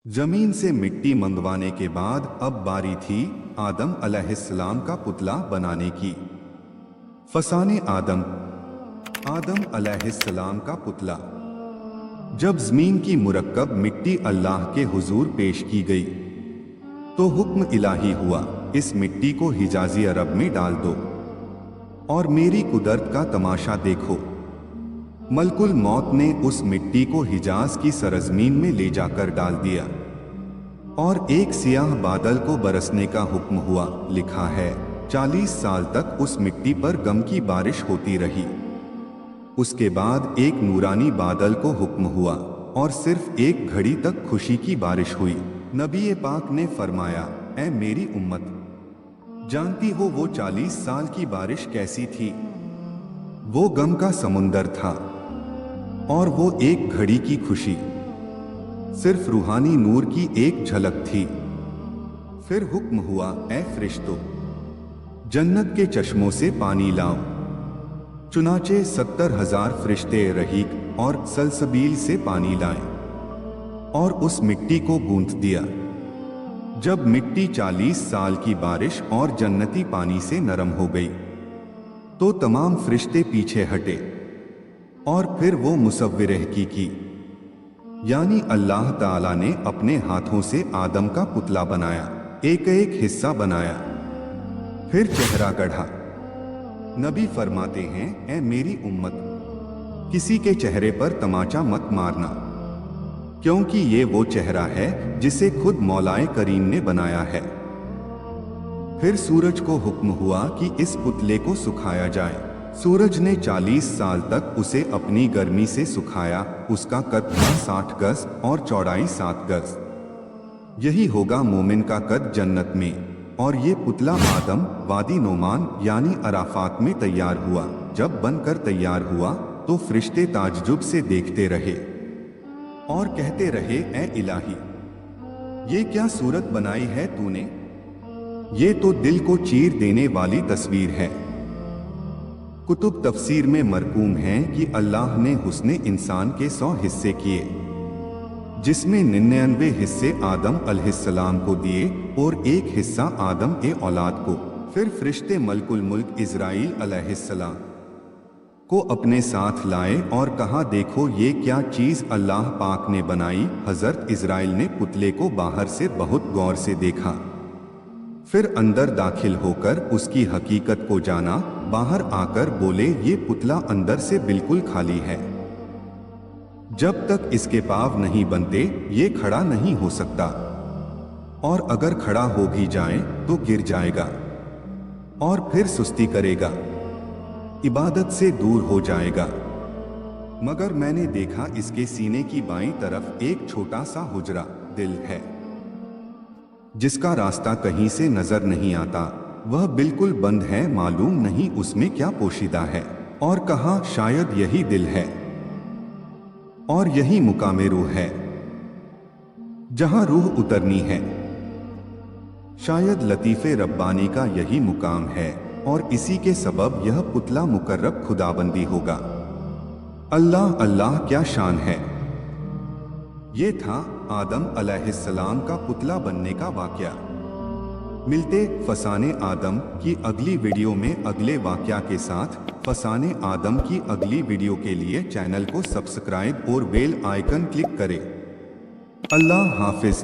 जमीन से मिट्टी मंगवाने के बाद अब बारी थी आदम अलैहिस्सलाम का पुतला बनाने की। फसाने आदम आदम अलैहिस्सलाम का पुतला। जब जमीन की मुरक्कब मिट्टी अल्लाह के हुजूर पेश की गई तो हुक्म इलाही हुआ, इस मिट्टी को हिजाजी अरब में डाल दो और मेरी कुदरत का तमाशा देखो। मलकुल मौत ने उस मिट्टी को हिजाज की सरजमीन में ले जाकर डाल दिया और एक सियाह बादल को बरसने का हुक्म हुआ। लिखा है 40 साल तक उस मिट्टी पर गम की बारिश होती रही। उसके बाद एक नूरानी बादल को हुक्म हुआ और सिर्फ एक घड़ी तक खुशी की बारिश हुई। नबी पाक ने फरमाया, ऐ मेरी उम्मत, जानती हो वो 40 साल की बारिश कैसी थी? वो गम का समुंदर था और वो एक घड़ी की खुशी सिर्फ रूहानी नूर की एक झलक थी। फिर हुक्म हुआ, ऐ फरिश्तों, जन्नत के चश्मों से पानी लाओ। चुनाचे 70,000 फरिश्ते रहीक और सलसबील से पानी लाए और उस मिट्टी को गूंथ दिया। जब मिट्टी 40 साल की बारिश और जन्नती पानी से नरम हो गई तो तमाम फरिश्ते पीछे हटे और फिर वो मुसव्विरह की यानी अल्लाह ताला ने अपने हाथों से आदम का पुतला बनाया, एक एक हिस्सा बनाया, फिर चेहरा गढ़ा। नबी फरमाते हैं, ऐ मेरी उम्मत, किसी के चेहरे पर तमाचा मत मारना, क्योंकि ये वो चेहरा है जिसे खुद मौलाए करीम ने बनाया है। फिर सूरज को हुक्म हुआ कि इस पुतले को सुखाया जाए। सूरज ने 40 साल तक उसे अपनी गर्मी से सुखाया। उसका कद था 60 गज और चौड़ाई 7 गज। यही होगा मोमिन का कद जन्नत में। और ये पुतला आदम वादी नोमान यानी अराफात में तैयार हुआ। जब बनकर तैयार हुआ तो फरिश्ते ताज्जुब से देखते रहे और कहते रहे, ऐ इलाही, ये क्या सूरत बनाई है तूने? ये तो दिल को चीर देने वाली तस्वीर है। कुतुब तफसीर में मरकूम हैं कि अल्लाह ने हुस्ने इंसान के 100 हिस्से किए, जिसमें 99 हिस्से आदम अलैहिस्सलाम को दिए और एक हिस्सा आदम ए औलाद को। फिर फरिश्ते मलकुल मुल्क इज़राइल अलैहिस्सलाम को अपने साथ लाए और कहा, देखो ये क्या चीज़ अल्लाह पाक ने बनाई। हज़रत इज़राइल ने पुतले को बाहर से बहुत गौर से देखा, फिर अंदर दाखिल होकर उसकी हकीकत को जाना। बाहर आकर बोले, ये पुतला अंदर से बिल्कुल खाली है। जब तक इसके पाँव नहीं बनते ये खड़ा नहीं हो सकता, और अगर खड़ा हो भी जाए तो गिर जाएगा और फिर सुस्ती करेगा, इबादत से दूर हो जाएगा। मगर मैंने देखा इसके सीने की बाईं तरफ एक छोटा सा हुजरा दिल है, जिसका रास्ता कहीं से नजर नहीं आता। वह बिल्कुल बंद है, मालूम नहीं उसमें क्या पोशीदा है। और कहा, शायद यही दिल है और यही मुकामे रूह है जहां रूह उतरनी है। शायद लतीफे रब्बानी का यही मुकाम है और इसी के सबब यह पुतला मुकर्रब खुदाबंदी होगा। अल्लाह अल्लाह, क्या शान है। ये था आदम अलैहिस्सलाम का पुतला बनने का वाकया। मिलते फसाने आदम की अगली वीडियो में अगले वाकया के साथ। फसाने आदम की अगली वीडियो के लिए चैनल को सब्सक्राइब और बेल आइकन क्लिक करें। अल्लाह हाफिज।